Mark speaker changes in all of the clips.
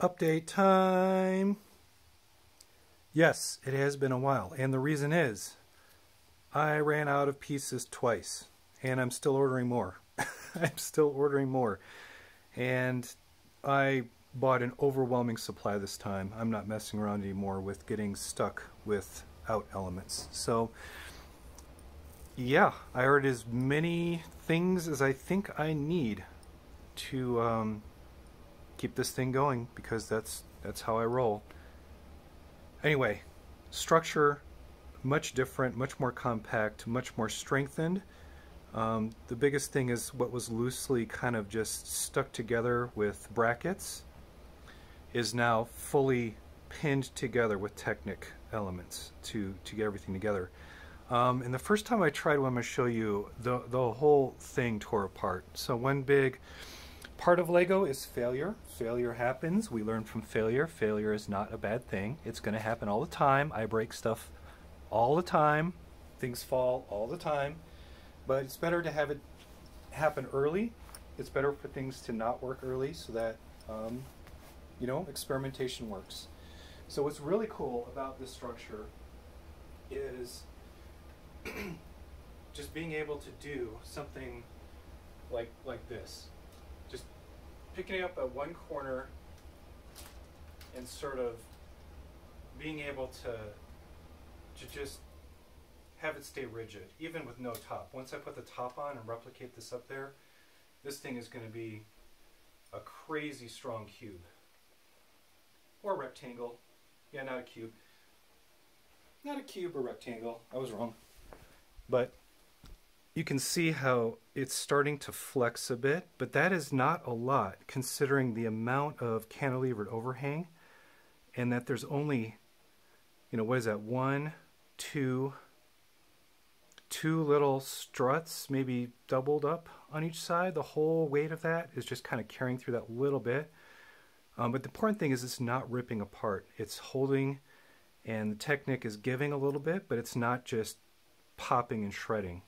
Speaker 1: Update time! Yes, it has been a while, and the reason is I ran out of pieces twice, and I'm still ordering more. I'm still ordering more, and I bought an overwhelming supply this time. I'm not messing around anymore with getting stuck without elements. So yeah, I ordered as many things as I think I need to keep this thing going, because that's how I roll. Anyway, structure much different, much more compact, much more strengthened. The biggest thing is what was loosely kind of just stuck together with brackets is now fully pinned together with Technic elements to get everything together. And the first time I tried what I'm going to show you, the whole thing tore apart. So one big part of Lego is failure. Failure happens. We learn from failure. Failure is not a bad thing. It's going to happen all the time. I break stuff all the time. Things fall all the time. But it's better to have it happen early. It's better for things to not work early so that, you know, experimentation works. So what's really cool about this structure is just being able to do something like this. Just picking it up at one corner and sort of being able to just have it stay rigid, even with no top. Once I put the top on and replicate this up there, this thing is going to be a crazy strong cube. Or rectangle. Yeah, not a cube. Not a cube or rectangle. I was wrong. But you can see how it's starting to flex a bit, but that is not a lot considering the amount of cantilevered overhang, and that there's only, you know, what is that, two little struts, maybe doubled up on each side. The whole weight of that is just kind of carrying through that little bit. But the important thing is it's not ripping apart. It's holding, and the Technic is giving a little bit, but it's not just popping and shredding.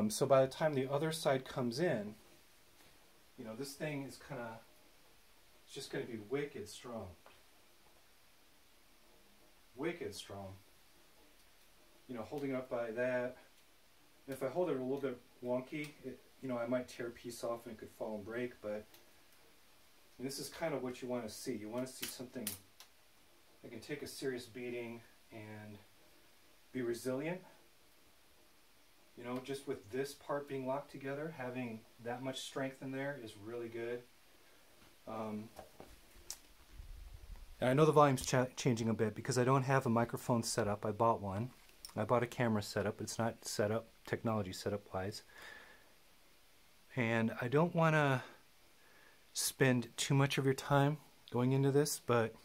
Speaker 1: So by the time the other side comes in, you know, this thing is kind of, it's just going to be wicked strong. Wicked strong. You know, holding it up by that. If I hold it a little bit wonky, you know, I might tear a piece off and it could fall and break, but this is kind of what you want to see. You want to see something that can take a serious beating and be resilient. You know, just with this part being locked together, having that much strength in there is really good. And I know the volume's changing a bit because I don't have a microphone set up. I bought one. I bought a camera setup. It's not set up, technology setup wise. And I don't want to spend too much of your time going into this, but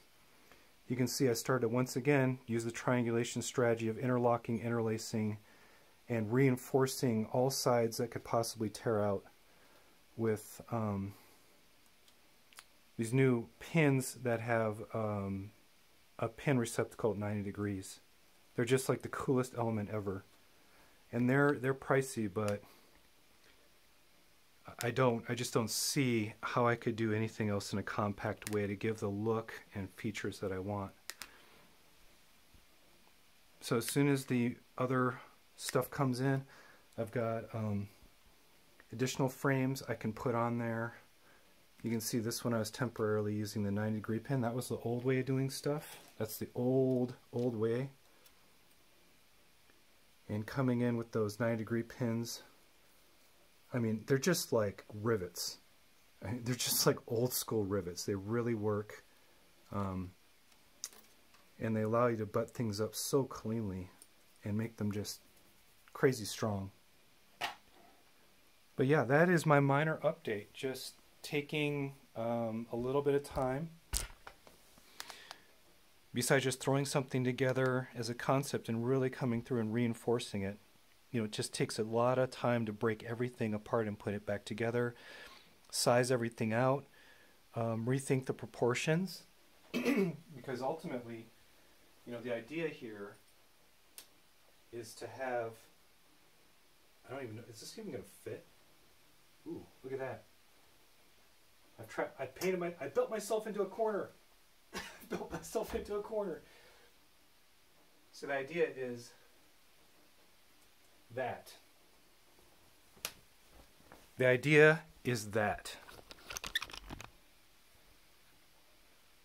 Speaker 1: you can see I started to once again use the triangulation strategy of interlocking, interlacing, and reinforcing all sides that could possibly tear out with these new pins that have a pin receptacle at 90 degrees. They're just like the coolest element ever. And they're pricey, but I just don't see how I could do anything else in a compact way to give the look and features that I want. So as soon as the other stuff comes in, I've got additional frames I can put on there. You can see this one I was temporarily using the 90-degree pin. That was the old way of doing stuff. That's the old way. And coming in with those 90-degree pins, I mean, they're just like rivets. They're just like old school rivets. They really work. And they allow you to butt things up so cleanly and make them just crazy strong. But yeah, that is my minor update. Just taking a little bit of time. Besides just throwing something together as a concept and really coming through and reinforcing it. You know, it just takes a lot of time to break everything apart and put it back together, size everything out, rethink the proportions, because ultimately, you know, the idea here is to have, I don't even know, is this even going to fit? Ooh, look at that. I've I built myself into a corner. Built myself into a corner. So the idea is that. The idea is that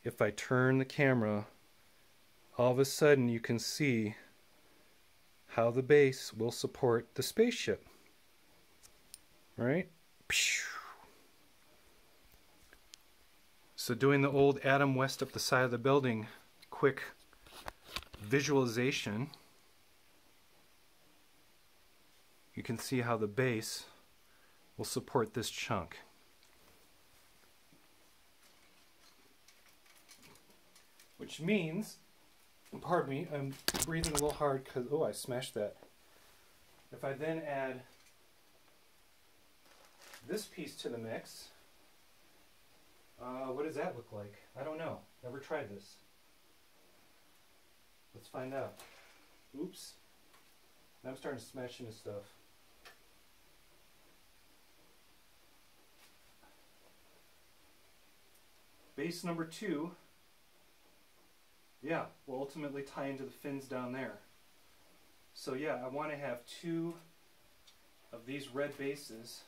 Speaker 1: if I turn the camera, all of a sudden you can see how the base will support the spaceship. Right? So doing the old Adam West up the side of the building quick visualization, you can see how the base will support this chunk. Which means, pardon me, I'm breathing a little hard because, oh, I smashed that. If I then add this piece to the mix, what does that look like? I don't know. Never tried this. Let's find out. Oops. Now I'm starting to smash into stuff. Base number 2, yeah, will ultimately tie into the fins down there. So yeah, I want to have 2 of these red bases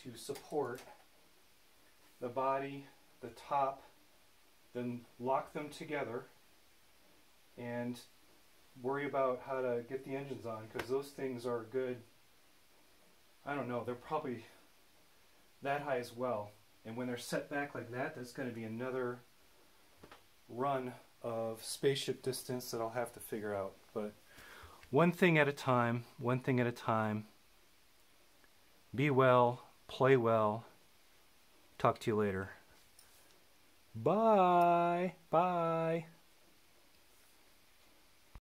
Speaker 1: to support the body, the top, then lock them together and worry about how to get the engines on, because those things are good. I don't know, they're probably that high as well. And when they're set back like that, that's going to be another run of spaceship distance that I'll have to figure out. But one thing at a time, one thing at a time. Be well, play well. Talk to you later. Bye. Bye.